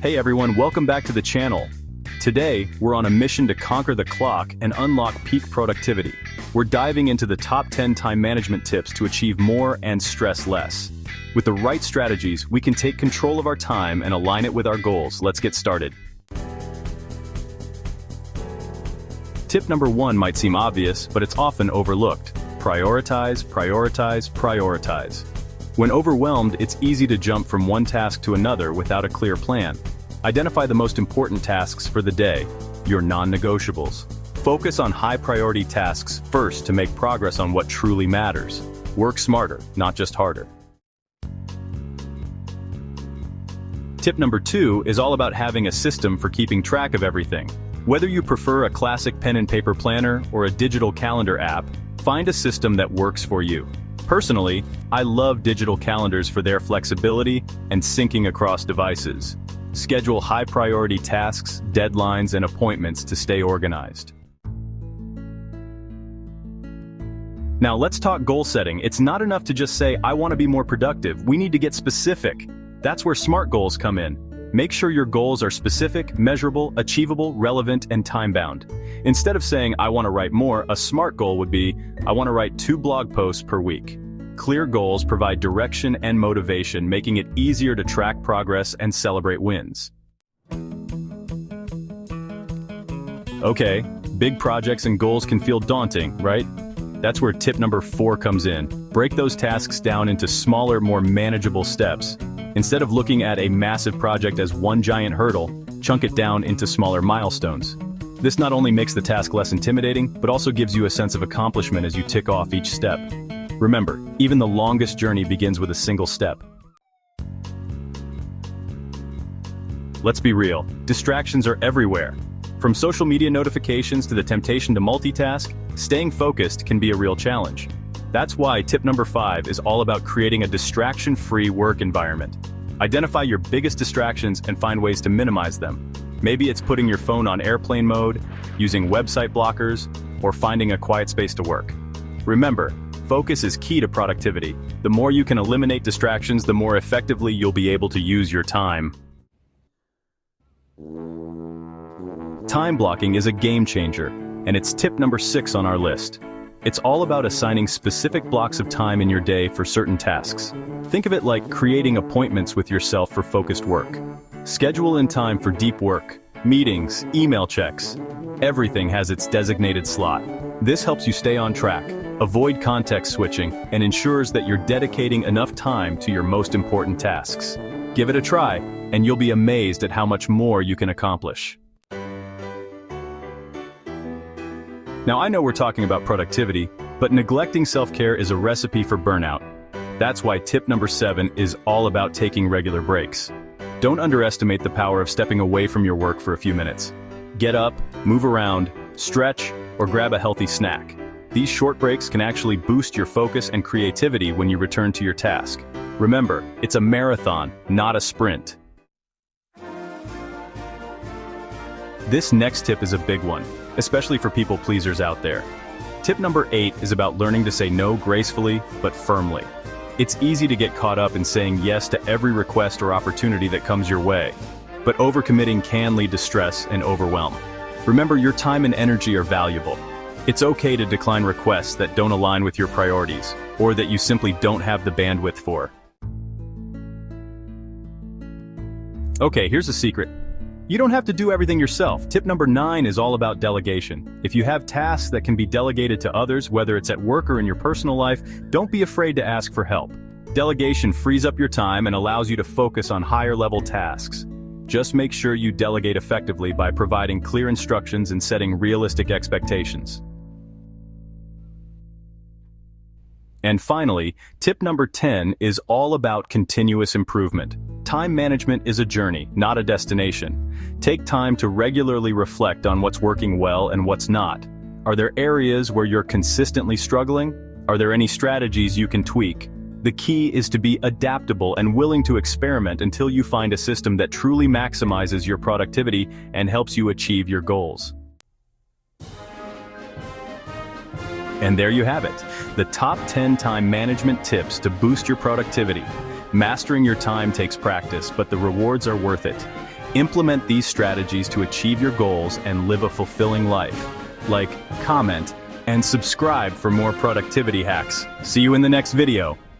Hey everyone, welcome back to the channel. Today, we're on a mission to conquer the clock and unlock peak productivity. We're diving into the top 10 time management tips to achieve more and stress less. With the right strategies, we can take control of our time and align it with our goals. Let's get started. Tip number 1 might seem obvious, but it's often overlooked. Prioritize, prioritize, prioritize. When overwhelmed, it's easy to jump from one task to another without a clear plan. Identify the most important tasks for the day, your non-negotiables. Focus on high-priority tasks first to make progress on what truly matters. Work smarter, not just harder. Tip number 2 is all about having a system for keeping track of everything. Whether you prefer a classic pen and paper planner or a digital calendar app, find a system that works for you. Personally, I love digital calendars for their flexibility and syncing across devices. Schedule high-priority tasks, deadlines, and appointments to stay organized. Now let's talk goal setting. It's not enough to just say, I want to be more productive. We need to get specific. That's where SMART goals come in. Make sure your goals are specific, measurable, achievable, relevant, and time-bound. Instead of saying, I want to write more, a SMART goal would be, I want to write 2 blog posts per week. Clear goals provide direction and motivation, making it easier to track progress and celebrate wins. Okay, big projects and goals can feel daunting, right? That's where tip number 4 comes in. Break those tasks down into smaller, more manageable steps. Instead of looking at a massive project as one giant hurdle, chunk it down into smaller milestones. This not only makes the task less intimidating, but also gives you a sense of accomplishment as you tick off each step. Remember, even the longest journey begins with a single step. Let's be real, distractions are everywhere. From social media notifications to the temptation to multitask, staying focused can be a real challenge. That's why tip number 5 is all about creating a distraction-free work environment. Identify your biggest distractions and find ways to minimize them. Maybe it's putting your phone on airplane mode, using website blockers, or finding a quiet space to work. Remember, focus is key to productivity. The more you can eliminate distractions, the more effectively you'll be able to use your time. Time blocking is a game changer, and it's tip number 6 on our list. It's all about assigning specific blocks of time in your day for certain tasks. Think of it like creating appointments with yourself for focused work. Schedule in time for deep work, meetings, email checks. Everything has its designated slot. This helps you stay on track, avoid context switching, and ensures that you're dedicating enough time to your most important tasks. Give it a try, and you'll be amazed at how much more you can accomplish. Now I know we're talking about productivity, but neglecting self-care is a recipe for burnout. That's why tip number 7 is all about taking regular breaks. Don't underestimate the power of stepping away from your work for a few minutes. Get up, move around, stretch, or grab a healthy snack. These short breaks can actually boost your focus and creativity when you return to your task. Remember, it's a marathon, not a sprint. This next tip is a big one, especially for people pleasers out there. Tip number 8 is about learning to say no gracefully, but firmly. It's easy to get caught up in saying yes to every request or opportunity that comes your way, but overcommitting can lead to stress and overwhelm. Remember, your time and energy are valuable. It's okay to decline requests that don't align with your priorities, or that you simply don't have the bandwidth for. Okay, here's a secret. You don't have to do everything yourself. Tip number 9 is all about delegation. If you have tasks that can be delegated to others, whether it's at work or in your personal life, don't be afraid to ask for help. Delegation frees up your time and allows you to focus on higher-level tasks. Just make sure you delegate effectively by providing clear instructions and setting realistic expectations. And finally, tip number 10 is all about continuous improvement. Time management is a journey, not a destination. Take time to regularly reflect on what's working well and what's not. Are there areas where you're consistently struggling? Are there any strategies you can tweak? The key is to be adaptable and willing to experiment until you find a system that truly maximizes your productivity and helps you achieve your goals. And there you have it, the top 10 time management tips to boost your productivity. Mastering your time takes practice, but the rewards are worth it. Implement these strategies to achieve your goals and live a fulfilling life. Like, comment, and subscribe for more productivity hacks. See you in the next video.